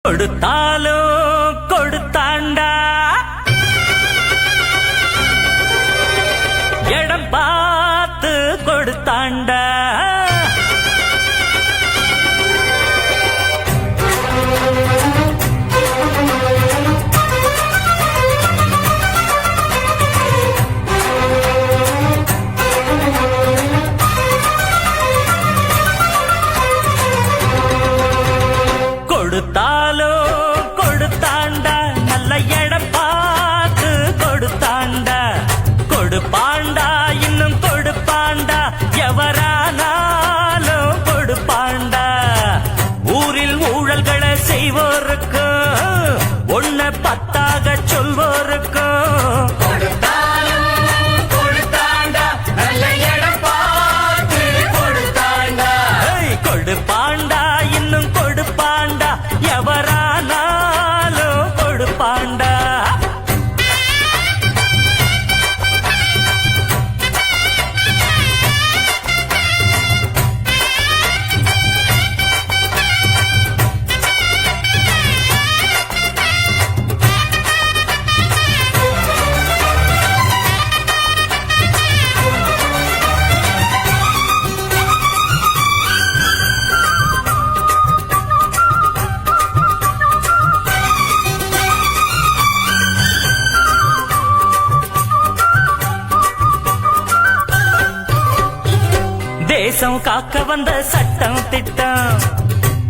கொடுத்தாலும் கொடுத்தாண்டா இடம் பார்த்து கொடுத்தாண்டா கொடுத்தாலும் கொடுத்தாண்டா நல்ல இடம் பார்த்து கொடுத்தாண்டா கொடுப்பாண்டா இன்னும் கொடுப்பாண்டா எவரானாலும் கொடுப்பாண்டா ஊரில் ஊழல்களை செய்வோருக்கு ஒன்ன பத்தாக சொல்வோருக்கு கொடுப்பாண்டா இன்னும் கொடுப்பாண்டா எவரானாலும் கொடுப்பாண்டா தேசம் காக்க வந்த சட்டம் திட்டம்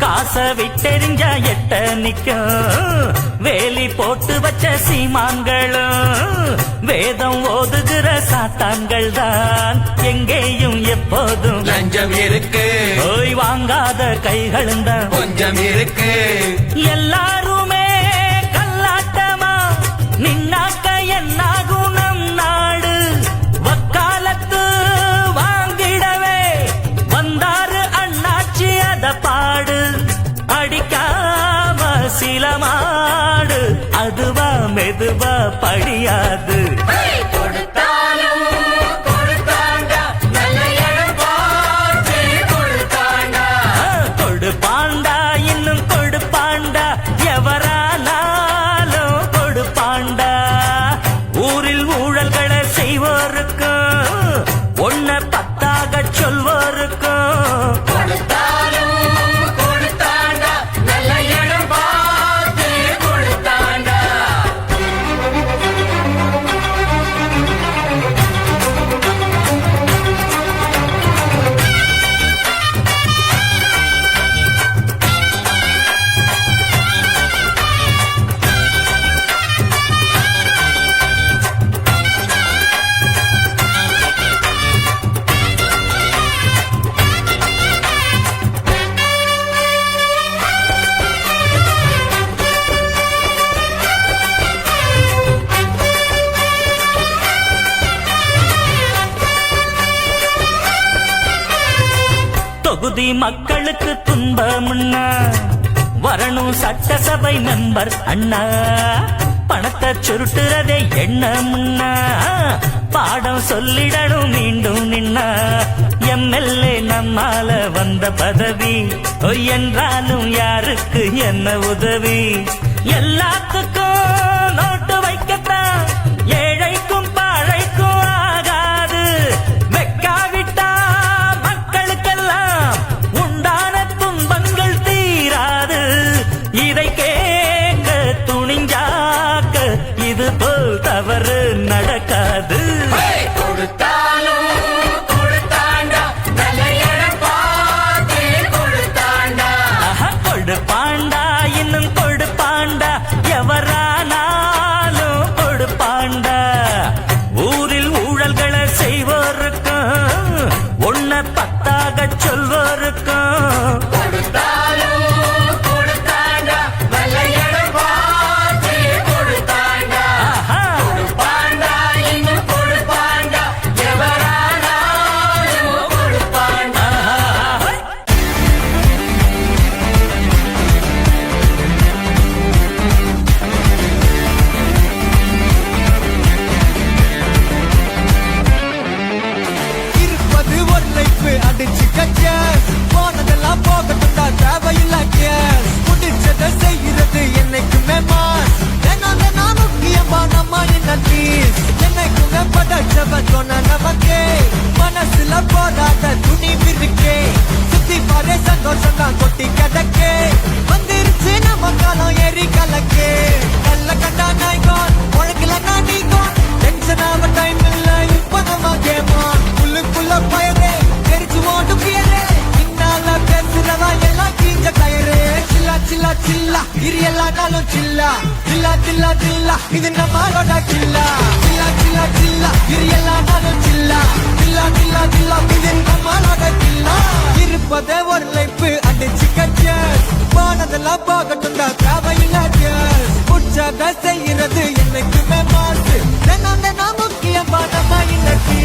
காச விட்டெறிஞ்சா எட்ட நிக்கும் வேலி போட்டு வச்ச சீமான்களும் வேதம் ஓதுகிற சாத்தான்கள் தான் எங்கேயும் எப்போதும் லஞ்சம் இருக்கு போய் வாங்காத கைகளும் தான் கொஞ்சம் இருக்கு எல்லாருமே கல்லாட்டமா நின்னாக்க என்னாகும் நம் நாடு வக்காலத்து வாங்கிடவே வந்தாரு அண்ணாச்சி அத பாடு அடிக்காம சில மாடு அதுவா மெதுவா படியாது கொடுப்பாண்டா இன்னும் கொடுப்பாண்டா எவரானாலும் கொடுப்பாண்டா ஊரில் ஊழல்களை செய்வோருக்கும் ஒன்ன பத்தாக சொல்வோருக்கும் தொகுதி மக்களுக்கு துன்பம்னா வரணும் சட்டசபை மெம்பர் அண்ணா பணத்தை சுருட்டுறதே எண்ணம்னா பாடம் சொல்லிடணும் மீண்டும் நின்னா எம்எல்ஏ நம்மால வந்த பதவி என்றாலும் யாருக்கு என்ன உதவி எல்லாத்துக்கும் நோட்டு வைக்கத்தான் ஏழைக்கும் பாழைக்கும் ஆகாது வெக்காவிட்டா மக்களுக்கெல்லாம் உண்டான துன்பங்கள் தீராது இதை கேட்க துணிஞ்சாக்க இது போல் தவறு நடக்காது கொடுப்பாண்டா இன்னும் கொடுப்பாண்டா எவரானாலும் கொடுப்பாண்டா ஊரில் ஊழல்களை செய்வோருக்கும் ஒன்ன பத்தாக சொல்வோருக்கும் கொடுத்தாண்டா சில்லா இது எல்லா நாளும் சில்லா சில்லா சில்லா சில்லா இது நம்மளோட சில்லா சில்லா சில்லா சில்லா இது எல்லா நாளும் சில்லா சில்லா சில்லா சில்லா இது நம்மளோட சில்லா இருப்பதே ஒரு லைஃப் அடிச்சு கட்சி போனதெல்லாம் போகட்டும் தான் தேவையில்லை உற்சாக செய்யறது என்னைக்குமே மாசு தினம் தினம் முக்கியமான இன்னைக்கு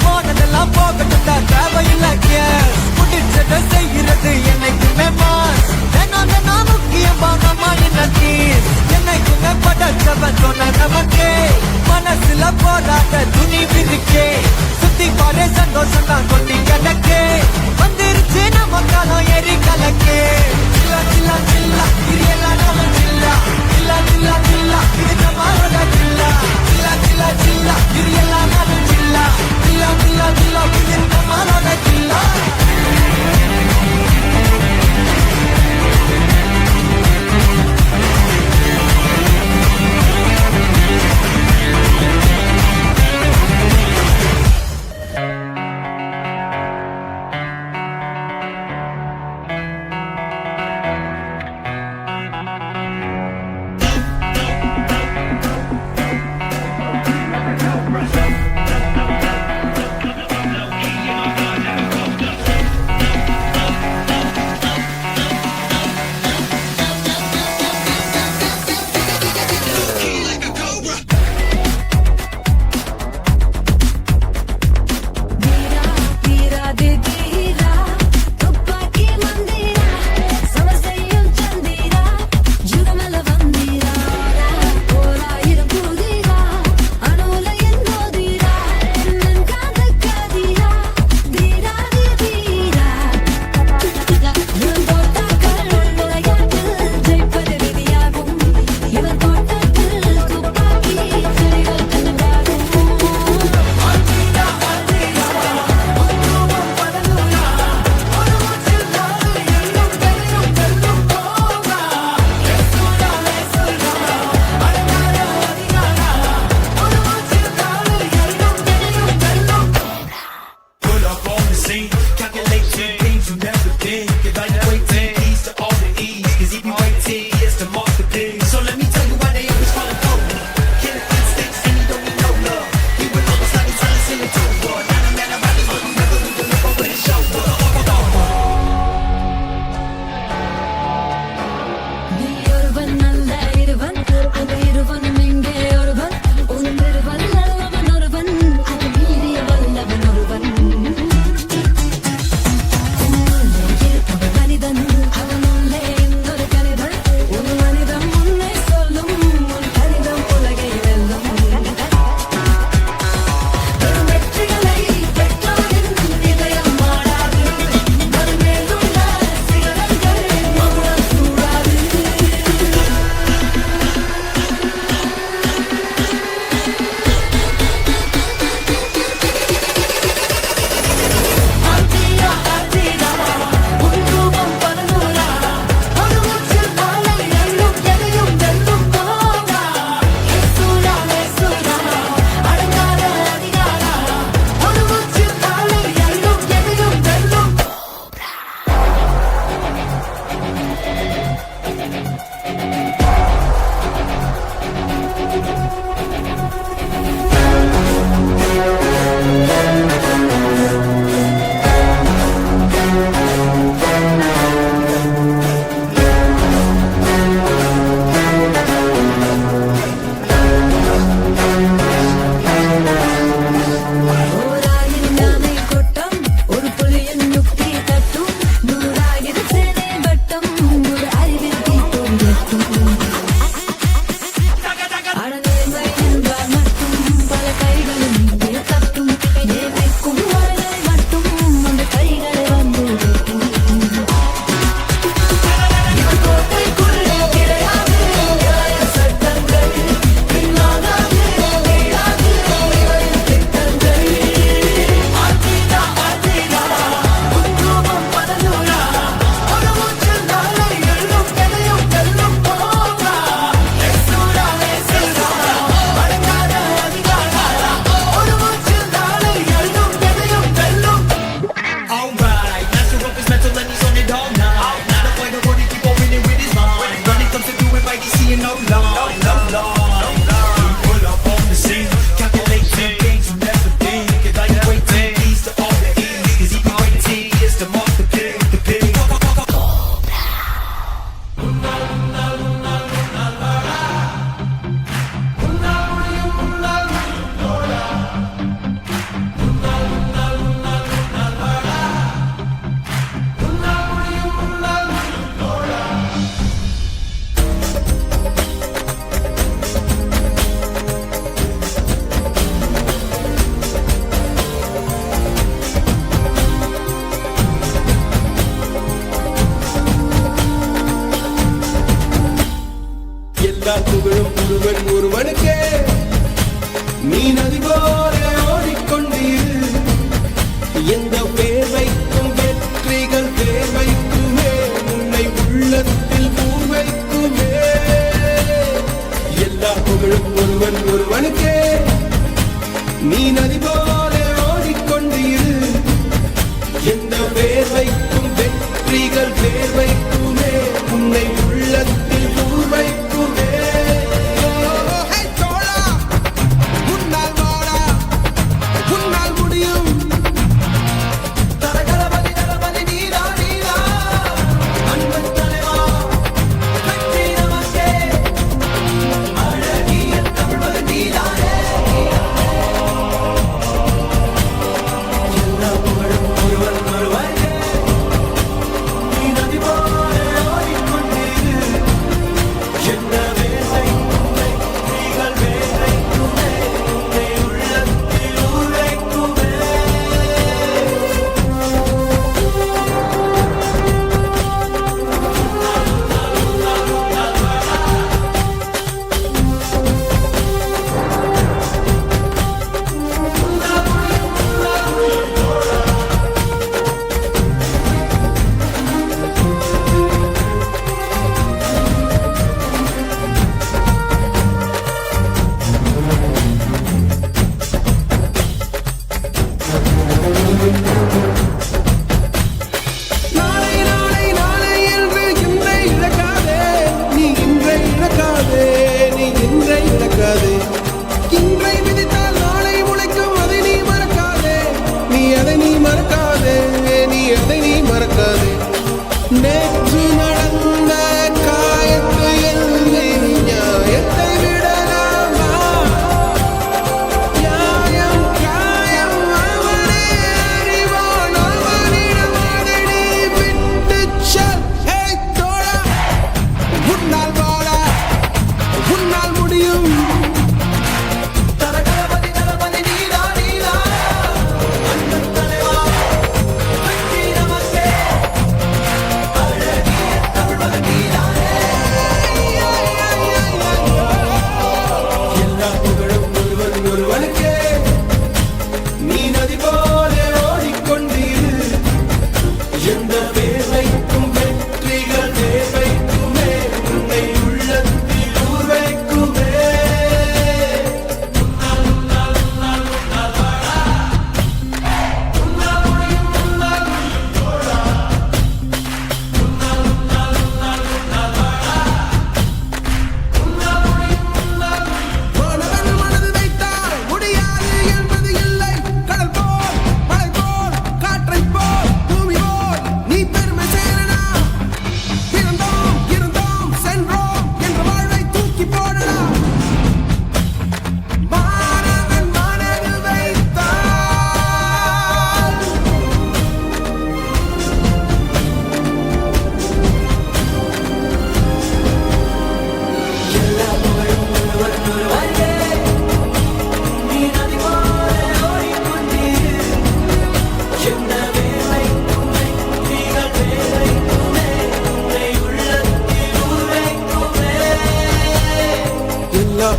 போனதெல்லாம் போகட்டும் தான் தேவையில்லை முடிச்சதை செய்யறது என்னைக்குமே மாஸ் தினம் தினம் முக்கியமான இன்னைக்கு என்னைக்குமே படைச்சவன் சொன்ன நமக்கே மனசுல போராட்ட துணி விதிக்கே புகழும் ஒருவன் ஒருவனுக்கே நீ நதி போல ஓடிக்கொண்டீர் எந்த பேர் வைக்கும் வெற்றிகள் பேர் வைக்குமே உன்னை உள்ளத்தில் பூ வைக்குமே எல்லா புகழும் ஒருவன் ஒருவனுக்கே நீ நதி போல ஓடிக்கொண்டீர் எந்த பேர் வைக்கும் வெற்றிகள் பேர் வைக்குமே உன்னை உள்ளத்தில் பூ வைக்குமே நேற்று நடந்த காயத்தை எண்ணி நியாயத்தை விடலாமா நியாயம் காயம் அவனே அறிவான் அவனிடம் அதை நீ விட்டுச் செல். ஹே தோழா உன்னால் வாழ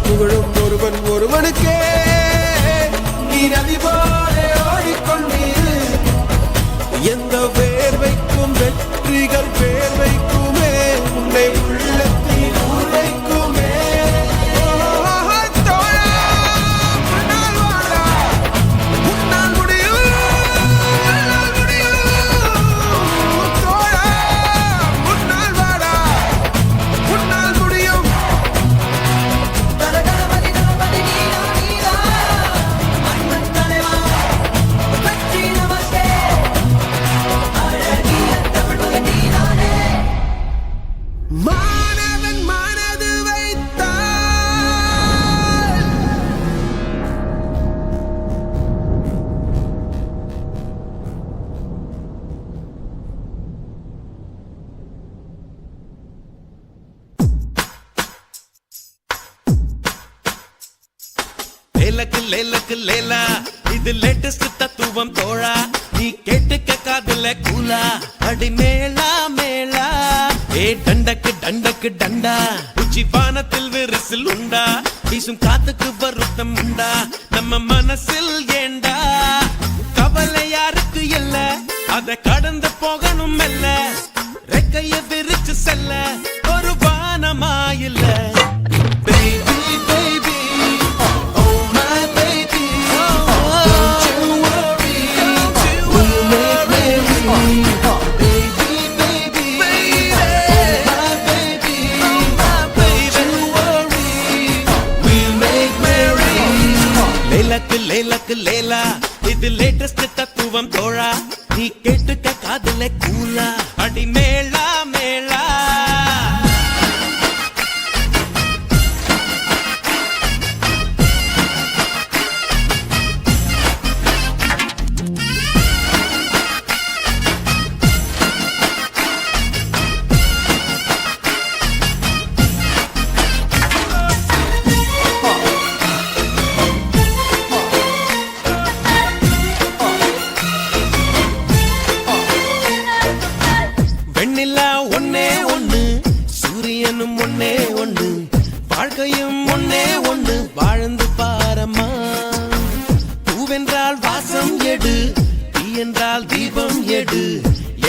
புகழும் ஒருவன் ஒருவனுக்கே. நீ நதி போல ஓடிக்கொண்டீரு, எந்த வேர்வைக்கும் வெற்றிகள் வேர்வைக்குமே, உன்னை உள்ளத்தில் உரைக்குமே. தோழா, உன்னால் வாழா, உன்னால் முடியும், உன்னால் முடியும். தோழா, உன்னால் வாழா, உன்னால் முடியும். தலகணபதி நமபதி நீலா நீலா மன்னன் தலைவா வெற்றி நமக்கே அழகிய தமிழ்மகன் நீதானே. மாணவன் மனது வைத்தால் லேலக்கு லேலக்கு லேலா, இது லேட்டஸ்ட் தத்துவம் தோழா. நீ கேட்டுக்க காதுல கூலா, அடி மேளா மேளா. ஏ டண்டக்கு டண்டக்கு டண்டா, உச்சி பானத்தில் விரிசில் உண்டா. வீசும் காத்துக்கு வருத்தம் உண்டா, நம்ம மனசில் ஏண்டா. கவலை யாருக்கு இல்ல, அத கடந்து போகணும் மெல்ல. ரெக்கைய விரிச்சு செல்ல ஒரு வானமாயில்ல. Baby, baby, oh my baby, don't you worry, we'll make merry. Baby, baby, oh my baby, don't you worry, we'll make merry. லேலக்கு லேலக்கு லேலா, இது லேட்டஸ்ட் தத்துவம் தோழா. நீ கேட்டுக்க காதுல கூலா, அடி மேளா மேளா. வெண்ணிலா ஒன்னே ஒண்ணு, சூரியனும் ஒன்னே ஒண்ணு, வாழ்க்கையும் ஒன்னே ஒண்ணு, வாழ்ந்து பாரம்மா. பூவென்றால் வாசம் எடு, தீ என்றால் தீபம் எடு,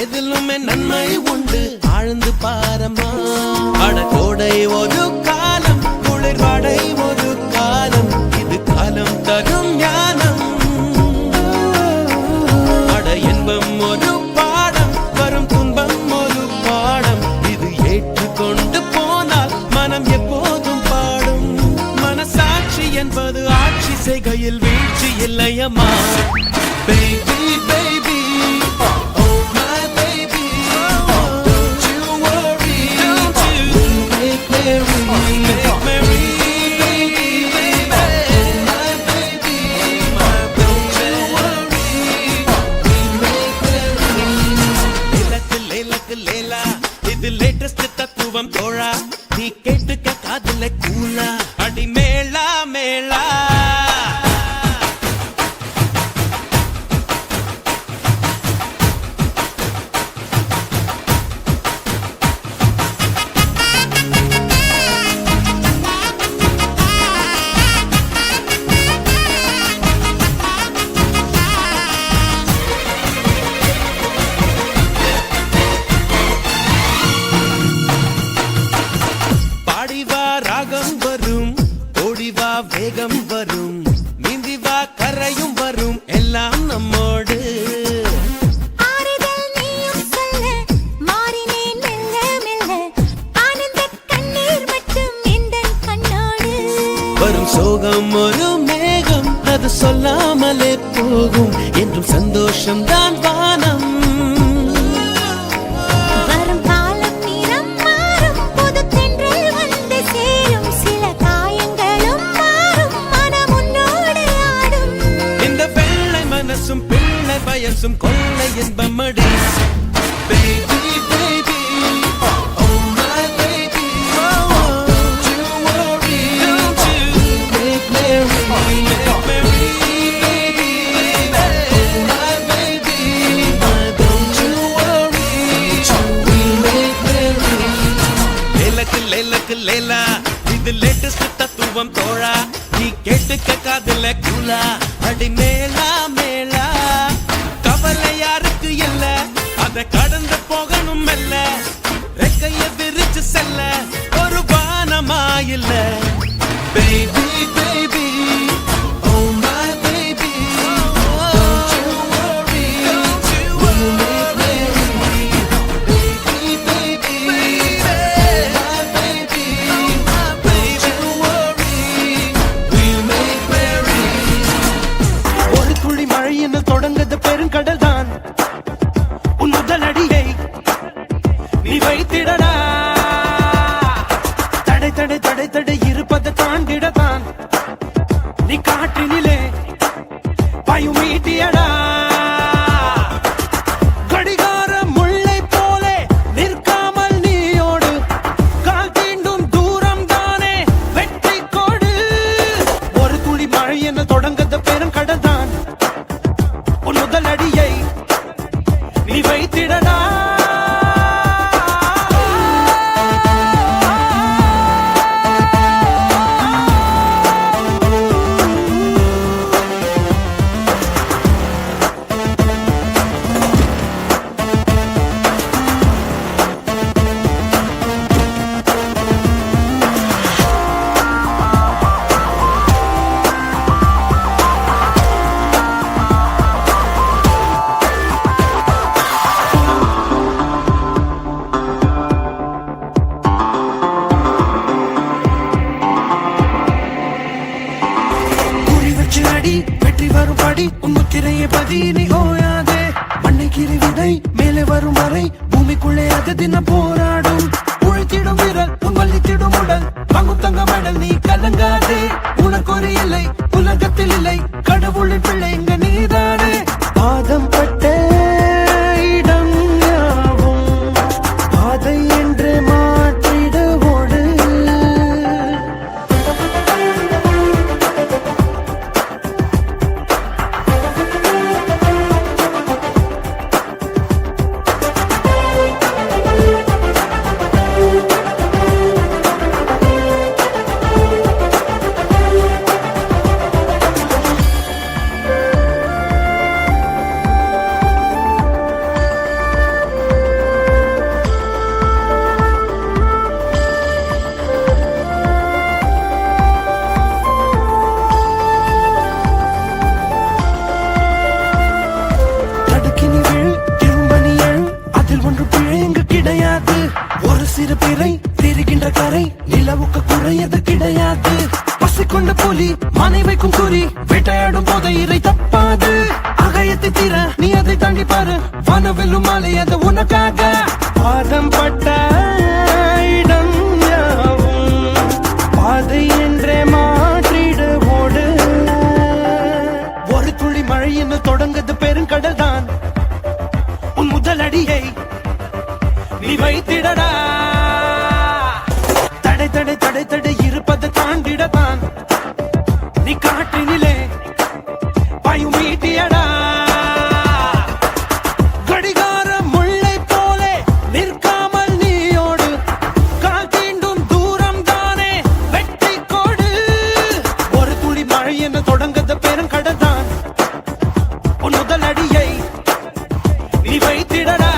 எதிலுமே நன்மை உண்டு, ஆழ்ந்து பாரம்மா. அடகோடை ஒரு காலம், குளிர் வாடை ஒரு காலம், இது காலம் தரும் ஞானம். அட இன்பம் ஒரு பாடம், வரும் துன்பம் ஒரு பாடம், இது ஏற்றுக்கொண்டு போனால் மனம் எப்போதும் பாடும். மனசாட்சி என்பது ஆட்சி செய்கையில் வீழ்ச்சி இல்லையம்மா. Baby, baby, oh my baby, don't you worry, we'll make merry. Oh my baby, don't you worry, we'll make merry. லேலக்கு லேலக்கு லேலா, இது லேட்டஸ்ட் தத்துவம் தோழா. நீ கேட்டுக்க காதுல கூலா, அடி மேளா மேளா. பாடிவா ராகம் வரும், ஓடிவா வேகம் வரும், நீந்திவா கரையும் வரும், எல்லாம் நம்மோடு. ஆறுதல் நீயும் சொல்ல, மாறினேன் மெல்ல மெல்ல, ஆனந்தக் கண்ணீர் மட்டும் எந்தன் கண்ணோடு. வரும் சோகம் ஒரு மேகம், அது சொல்லாமலே போகும், என்றும் சந்தோஷம் தான் வானம். வரும் காலம் நிறம் மாறும், புதுத் தென்றல் வந்து சேரும், சில காயங்களும் மாறும், மனம் உன்னோடு ஆடும். இந்த வெள்ளை மனசும் பிள்ளை வயசும் கொள்ளை என்பமடி. Baby, baby, oh my baby, don't you worry, we'll make merry. Make merry, baby, oh my baby, don't you worry, we'll make merry. லேலக்கு லேலக்கு லேலா, இது இது லேட்டஸ்ட் தத்துவம் தோழா, நீ கேட்டுக்க காதுல கூலா. அடி மேலா மேலா கவலை யாருக்கு இல்ல, அத கடந்து போகணும் மெல்ல. ரெக்கைய விரிச்சு செல்ல ஒரு வானமா இல்ல. Baby, baby, oh my baby, don't you worry, we'll make merry. Baby, baby, oh my baby, don't you worry, we'll make merry. ஒரு துளி மழையின்னு தொடங்குது பெருங்கடல் தான், உன் முதல் அடியை நீ வைத்திடடா. தடை தடை தடை தடை இருப்பதை தாண்டிடத்தான் நீ காற்றினிலே பாயும் ஈட்டியடா. கடிகார முல்லை போலே நிற்காமல் நீயோடு, கால் தீண்டும் தூரம் தானே வெற்றி கோடு. ஒரு துளி மழை என தொடங்குது பெருங்கடல் தான், உன் முதல் அடியை நீ வைத்திடடா. வெற்றி வரும் படி உன் முத்திரையை பதி நீ ஓயாதே. மண்ணை கிரி விதை மேலே வரும் வரை பூமிக்குள்ளே அது தினம் போராடும். உழைத்திடும் வீரர் உன் வலித்திடும் உடல் பங்கும் தங்க மெடல், நீ கலங்காதே. உனக்கு ஒரு இல்லை உலகத்தில் இல்லை, கடவுளின் பிள்ளை இங்க நீதானே. பாதம் பட்ட இடம் யாவும் பாதை என்று மாற்றிடுவோடு. ஒரு சிறு பிறை தெரிகின்ற கரை நிலவுக்கு குறையது கிடையாது. பசி கொண்ட புலி மனை வைக்கும் குறி வேட்டையாடும் போது இறை தப்பாது. அகயத்தை தீர நீ அதை தாண்டி பாரு, வனவெல்லும் மாலை அது உனக்காக. பாதம் பட்ட இடம் யாவும் பாதை என்றே மாற்றிடுவோடு. ஒரு துளி மழை என்று தொடங்குது பெருங்கடல் தான், உன் முதல் அடியை நீ வைத்திடடா. தடை தடை தடை தடை இருப்பதை தாண்டிடத்தான் நீ காற்றினிலே பாயும் ஈட்டியடா. கடிகார முல்லை போலே நிற்காமல் நீயோடு, கால் தீண்டும் தூரம் தானே வெற்றி கோடு. ஒரு துளி மழை என தொடங்குது பெருங்கடல் தான், உன் முதல் அடியை நீ வைத்திடடா.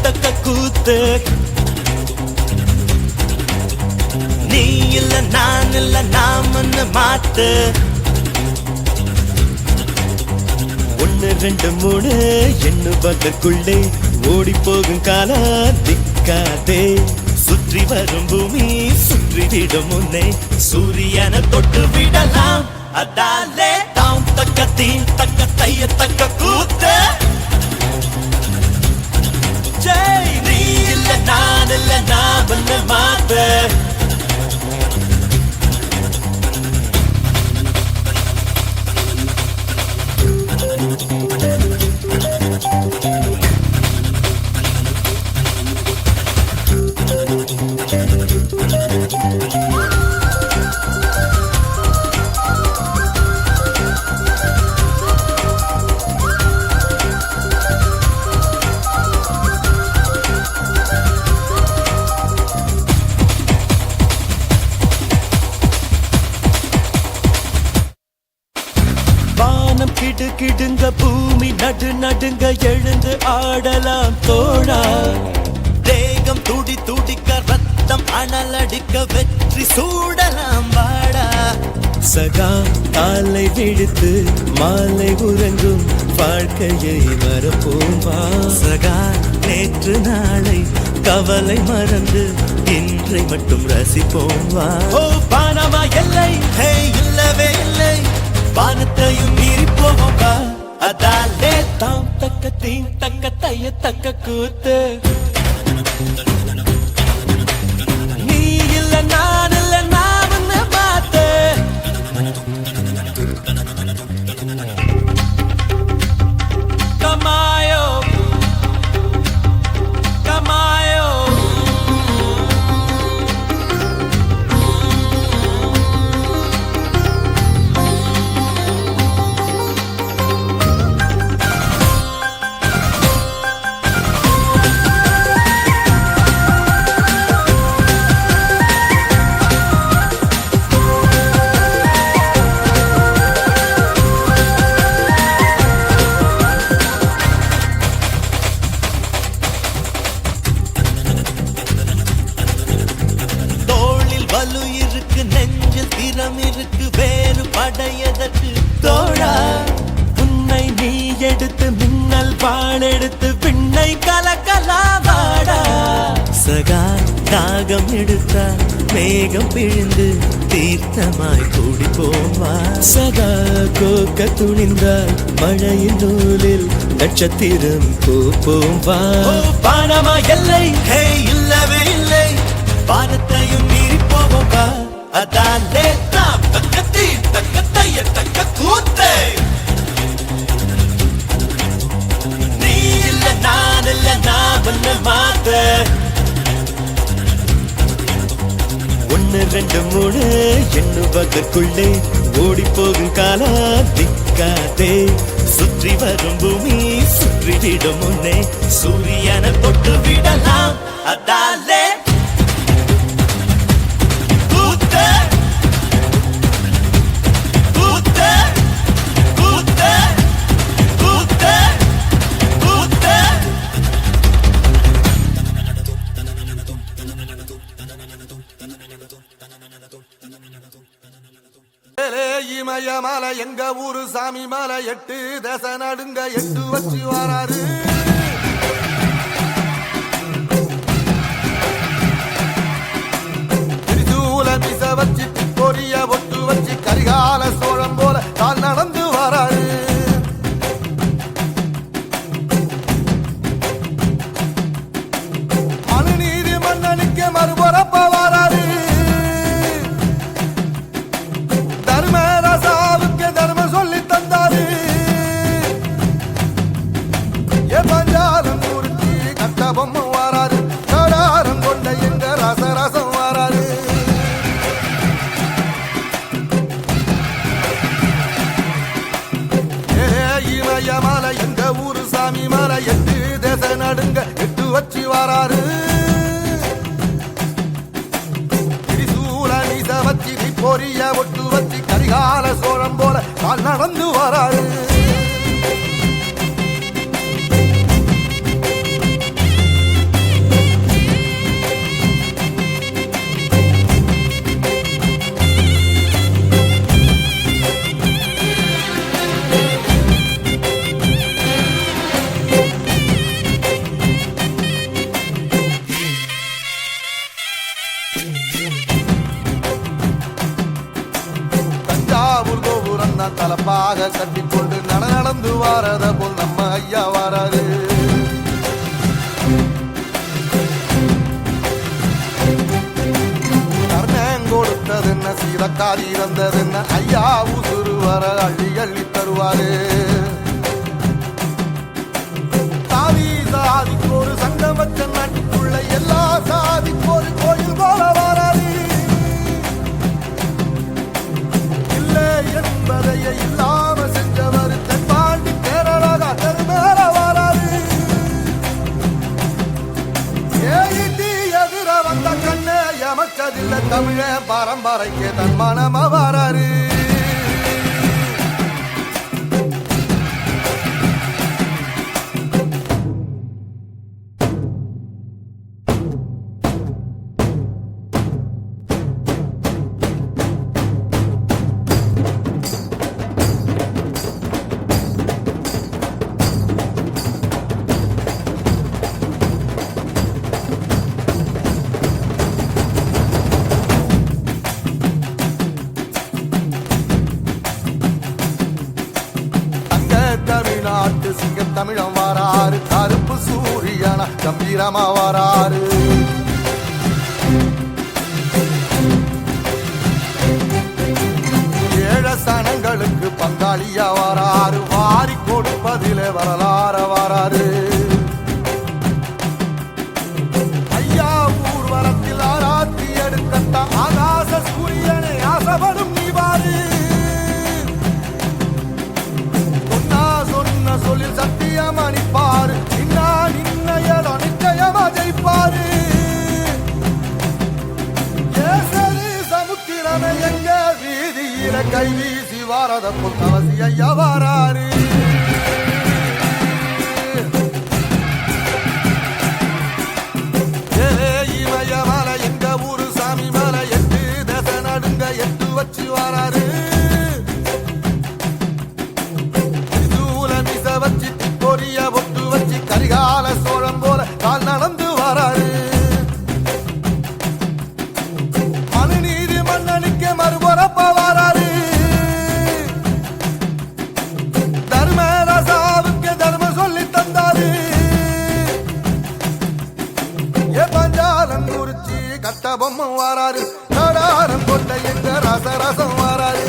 தக்க கூத்து, நீ இல்ல நான் இல்ல நாமன்னு மாத்து. 1 2 3 எண்ணுவதற்குள்ளே ஓடி போகும் காலம் திக்காதே. சுற்றி வரும் பூமி சுற்றிவிடும் முன்னே சூரியனை தொட்டு விடலாம். அதாலே தாம் தக்க தீ தக்க தைய தக்க கூத்து. மாத்த வானம் கிடு கிடுங்க பூமி நடு நடுங்க எழுந்து ஆடலாம் தோழா தேகம் துடி துடிக்க ரத்தம் அனலடிக்க வெற்றி சூடலாம் வாடா சகா காலை விழுத்து மாலை உறங்கும் வாழ்க்கையை மறப்போம் வா சகா நேற்று நாளை கவலை மறந்து இன்றை மட்டும் ரசிப்போம் வா ஓ பானமா எல்லை ஹே இல்லவே இல்லை வானத்தையும் மீறி போவோம் வா அதாலே தாம் தக்க தீம் தக்க தைய தக்க கூத்து நீ இல்ல நான் இல்ல நான் உன்னை பார்த்து கமாயோ கமாயோ வலு இருக்கு நெஞ்சில் திறம் இருக்கு வேறு படையதற்கு தோழா உன்னை நீ எடுத்து மின்னல் பாழெடுத்து விண்ணை கலக்கலாவாடா சகா தாகம் எடுத்தா மேகம் பிழிந்து தீர்த்தமாய் கூடி போவா சகா கோக்க துணிந்தால் மழையின் நூலில் நட்சத்திரம் கோப்போம் வா பானமா எல்லை ஹே இல்லவே இல்லை வானத்தையும் மீறி போவோம் வா அதாலே தாம் தக்க தீ தக்க தைய தக்க கூத்து நீ இல்ல நான் இல்ல நான் ஒன்னு மாத்த ஒன்னு ரெண்டு மூணு எண்ணுவதற்குள்ளே ஓடி போகும் காலா திக்காதே சுற்றி வரும் பூமி சுற்றிவிடும் முன்னே சூரியனை தொட்டு விடலாம் அதாலே இமய மலை எங்க ஊரு சாமி மலை 8 தேச நடுங்க 8 வச்சு வராரு திரிசூல மிச வச்சு பொரிய ஒட்டு வச்சு கரிகால சோழம் போல தான் நடந்து வராரு மனுநீதி மன்னனுக்கு மறுபரப்ப வராரு தர்மராசாவுக்கு தர்மம் சொல்லி தந்தாரு பஞ்சாலம் குறிச்சி கட்டபொம்மை வாராரு கடாரம் கொண்ட எங்க ரசரசம் வாராரு இமய மலை எங்க ஊரு சாமி மலை 8 தேச நடுங்க 8 வச்சு வாராரு திரிசூல நீச வச்சு பொரிய ஒட்டு வச்சு கரிகால சோழம் போல தான் நடந்து வராரு தலப்பாக கட்டிக்கொண்டு நடந்து வாரத போல் நம்ம ஐயா வாராரு காதி வந்ததுன்னு ஐயா உசுறு வர அள்ளி அள்ளி தருவாரு. சாதி சாதிக்கு ஒரு சங்கம் வச்ச நாட்டுக்குள்ள எல்லா சாதிக்கு ஒரு கோயில் போல வராது. இல்லை என்பதையே இல்லாம செஞ்சவர் தென்பாண்டி கேரளாக தெருமேல வராது. ஏயிட்டி எதிர வந்த கண்ணே எமக்கதில்லை தமிழ பரம்பரைக்கு தன் மனம வராரு. தமிழ்நாட்டு சிங்க தமிழம் வாராரு. கருப்பு சூரியன கம்பீரமா வாராரு. ஏழ சனங்களுக்கு பங்காளியா வாராரு. வாரி கொடுப்பதிலே வரலாற வாராரு. ஐயா ஊர்வலத்தில் ஆராத்தி எடுக்கட்ட ஆகாச சூரியனை ஆசைப்படும் நீவாரு. சொல்லில் சத்தியம் அணிப்பாரு. நின்னையட நிச்சயமா ஜெயிப்பாரு. ஏசரி சமுத்திரமே எங்க வீதியில கை வீசி வாரத பொன்னவசி ஐயா வாராரு. இமய மலை எங்க ஊரு சாமி மலை 8 தேச நடுங்க 8 வச்சு வாராரு. வச்சு பொரிய ஒட்டு வச்சு கரிகால சோழம் போல கால் நடந்து வராரு. மனுநீதி மன்னனுக்கு மறுபுறப்ப வராரு. தர்மராசாவுக்கு தர்மம் சொல்லி தந்தாரு. பஞ்சாலம் குறிச்சி கட்ட பொம்மை வராரு. கடாரம் கொண்ட எங்க ரசரசம் வராரு.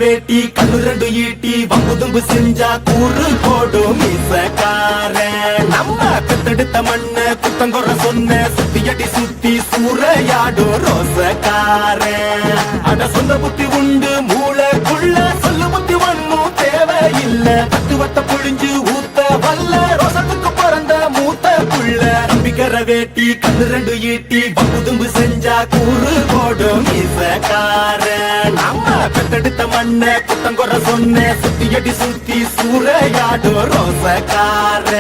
வேட்டி கண்ணு 2 ஈட்டி வம்புதும்பு செஞ்சா கூறு போடும் மீசக்கார. நம்ம பெத்தெடுத்த மண்ண குத்தங்குற சொன்ன சுத்தியடி சுத்தி சூறையாடும் ரோசக்கார. அட சொந்த புத்தி உண்டு மூளைக்குள்ள சொல்லு புத்தி ஒண்ணும் தேவையில்ல. தத்துவத்தை புழிஞ்சு ஊத்த வல்ல ரோசத்துக்கு பிறந்த மூத்த புள்ள. நம்பிக்கிற வேட்டி கண்ணு 2 ஈட்டி வம்புதும்பு செஞ்சா கூறு போடும் மீசக்கார. நம்ம பெத்தெடுத்த மண்ண குத்தங்குற சொன்ன சுத்தியடி சுத்தி சூறையாடும் ரோசக்கார.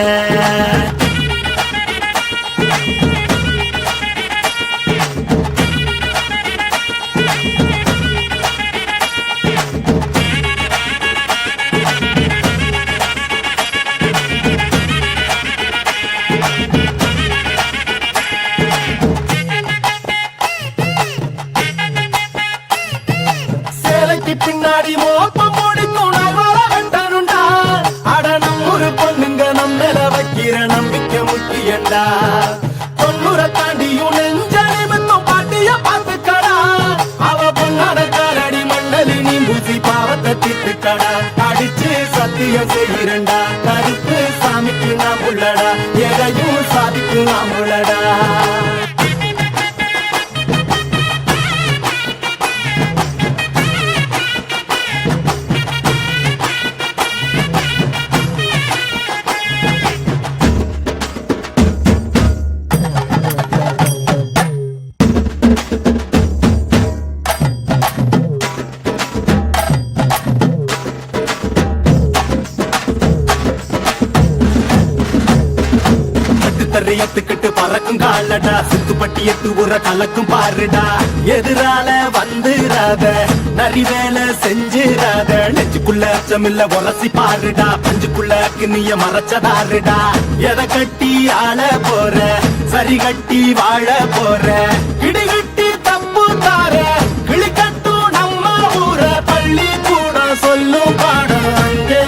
பின்னாடி மோப்பம் முடிக்கும் வெண்டனுண்டா. அட நம்மூரு பொண்ணுங்க நம்மள வைக்கிற நம்பிக்கை முக்கியண்டா. 90 தாண்டியும் நெஞ்ச நிமித்தம் பாட்டிய பார்த்துக்கடா. அவ பொண்ணாட காலடி மண்ணலி நீ பூசி பாவத்தை திட்டுக்கடா. அடிச்சு சத்தியம் செய்கிறண்டா. கருப்பு சாமிக்கு நாம் உள்ளடா. எதையும் சாதிக்கு நாம் உள்ளடா. காலடா சுத்துப்பட்டி எட்டு ஊர கலக்கும் பாருடா எதிரால வந்துராத நரி வேலை செஞ்சிராத நெஞ்சுக்குள்ள அச்சமில்ல உரசி பாருடா பஞ்சுக்குள்ள கிண்ணிய மறைச்சதாருடா எதை கட்டி ஆள போற சரி கட்டி வாழ போற இடிகட்டி தப்பு தார கிளி கட்டும் நம்ம ஊர பள்ளி கூட சொல்லும் பாடம் அங்கே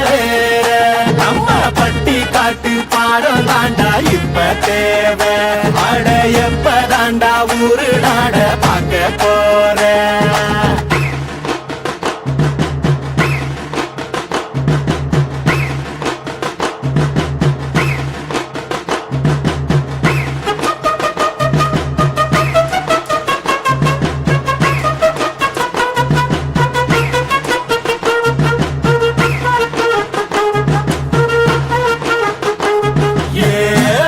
நம்ம பட்டி காட்டு பாடம் தாண்டா இப்ப தேவை அட எப்ப தாண்டா ஊரு நாட பார்க்க போற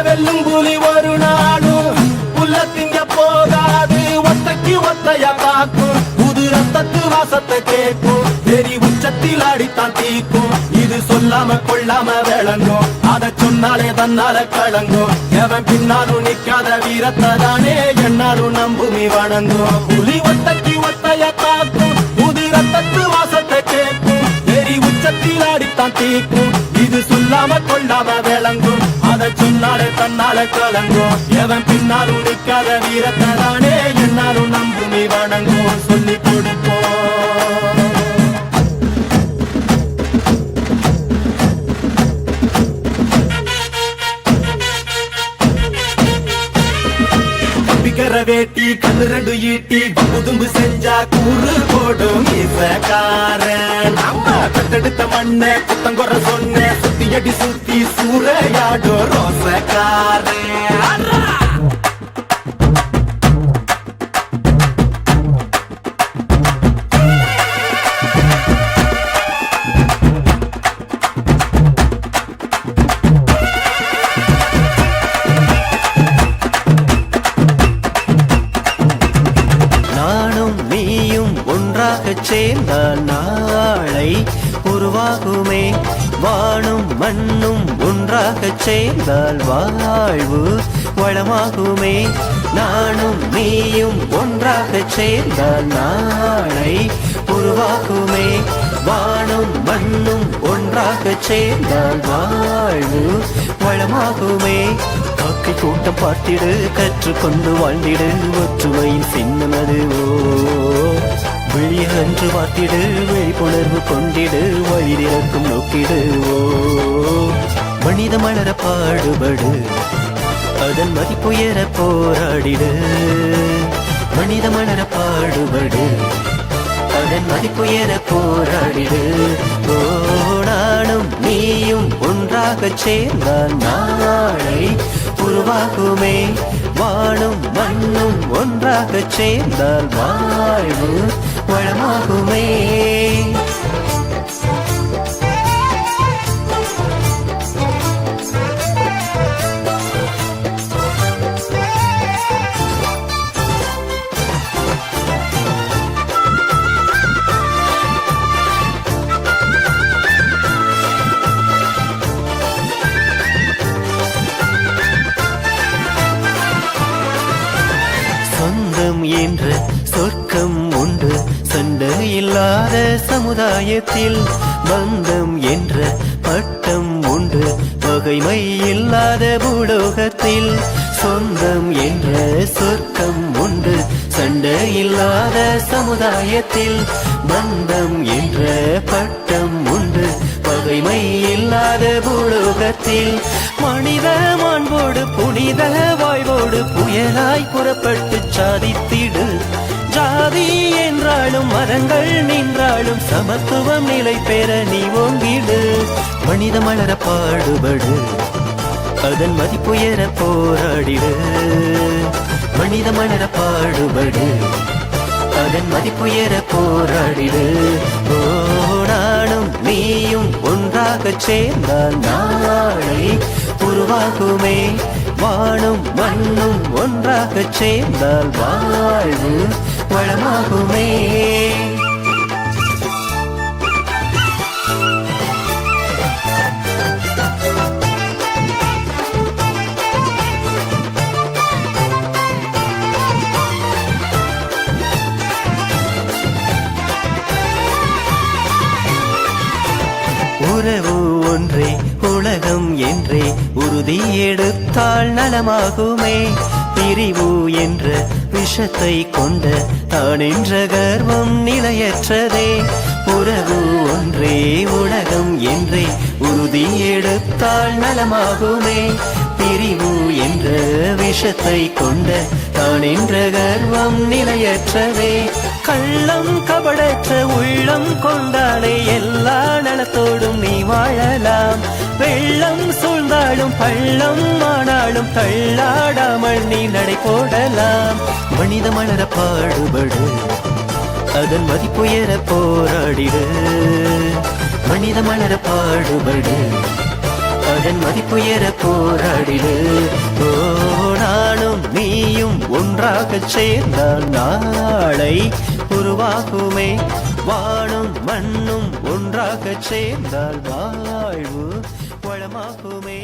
வெல்லும் புலி ஒரு நாளும் புல்ல திங்க போகாது ஒத்தைக்கு ஒத்தைய காக்கும் புது ரத்தத்து வாசத்தை கேட்கும் வெறி உச்சத்தில் அடித்தான் தீக்கும் இது சொல்லாம கொள்ளாம விளங்கும் அதை சொன்னாலே தன்னால கலங்கும் எவன் பின்னாலும் நிக்காத வீரத்தை தானே என்னாலும் நம்புமி வணங்கும் புலி ஒத்தைக்கு ஒத்தைய காக்கும் புது ரத்தத்து வாசத்தை கேட்கும் வெறி உச்சத்தில் அடித்தான் தீக்கும் இது சொல்லாம கொள்ளாம விளங்கும் அதை சொன்னாலே தன்னால கலங்கும் எவன் பின்னாலும் நிக்காத வீரத்தை தானே என்னாலும் நம்புமி வணங்கும் சொல்லி கொடுப்போம் பிகர வேட்டி கண்ணு ரெண்டு ஈட்டி புதும்பு செஞ்சா கூறு போடும் இசக்காரன் நம்ம கத்தெடுத்த மண்ண குத்தங்குற சொன்ன சுத்தி அடி சுத்தி சூறையாடும் ரோசக்காரன் நானும் நீயும் ஒன்றாகச் சேர்ந்தால் நாளை உருவாகுமே வானும் மண்ணும் ஒன்றாகச் சேர்ந்தால் வாழ்வு வளமாகுமே நானும் நீயும் ஒன்றாகச் சேர்ந்தால் நாளை உருவாகுமே வானும் மண்ணும் ஒன்றாகச் சேர்ந்தால் வாழ்வு வளமாகுமே காக்கை கூட்டம் பார்த்திடு கற்றுக்கொண்டு வாழ்ந்திடு ஒற்றுமையின் சின்னமது விழிய அன்று பார்த்திடு விழிப்புணர்வு கொண்டிடு வழிதிறக்கும் நோக்கிடு மனித மலர பாடுபடு அதன் மதிப்புயர போராடிடு மனித மலர பாடுபடு அதன் மதிப்புயர போராடிடு நானும் நீயும் ஒன்றாகச் சேர்ந்தால் நாளை உருவாகுமே வானும் மண்ணும் ஒன்றாகச் சேர்ந்தால் வாழ்வு வளமாகுமே சொந்தம் என்ற சொர்க்கம் உண்டு சண்டை இல்லாத சமுதாயத்தில் பந்தம் என்ற பட்டம் உண்டு பகைமை இல்லாத பூலோகத்தில் சொந்தம் என்ற சொர்க்கம் உண்டு சண்டை இல்லாத சமுதாயத்தில் பந்தம் என்ற பட்டம் உண்டு பகைமை இல்லாத பூலோகத்தில் மனித மாண்போடு புனித வாழ்வோடு புயலாய் புறப்பட்டு சாதித்திடு ஜாதி என்றாலும் மதங்கள் நின்றாலும் சமத்துவம் நிலை பெற நீ ஓங்கிடு மனித மலர பாடுபடு அதன் மதிப்புயர போராடிடு மனித மலர பாடுபடு அதன் மதிப்புயர போராடிடு நானும் நீயும் ஒன்றாகச் சேர்ந்தால் நாளை உருவாகுமே வானும் மண்ணும் ஒன்றாகச் சேர்ந்தால் வாழ்வு வளமாகுமே உறவு ஒன்றே உலகம் என்றே உறுதி எடுத்தால் நலமாகுமே. பிரிவு என்ற விஷத்தை கொண்ட தான் என்ற கர்வம் நிலையற்றதே. உறவு ஒன்றே உலகம் என்றே உறுதி எடுத்தால் நலமாகுமே. பிரிவு என்ற விஷத்தை கொண்ட தான் என்ற கர்வம் நிலையற்றதே. கள்ளம் கபடற்ற உள்ளம் கொண்டாலே எல்லா நலத்தோடும் நீ வாழலாம். வெள்ளம் சூழ்ந்தாலும் பள்ளம் ஆனாலும் தள்ளாடாமல் நீ நடை போடலாம். மனித மலர பாடுபடு, அதன் மதிப்புயர போராடிடு. மனித மலர பாடுபடு, அதன் மதிப்புயர போராடிடு. ஓ, நானும் நீயும் ஒன்றாகச் சேர்ந்தால் நாளை உருவாகுமே. வானும் மண்ணும் ஒன்றாகச் சேர்ந்தால் வாழ்வு வளமாகுமே.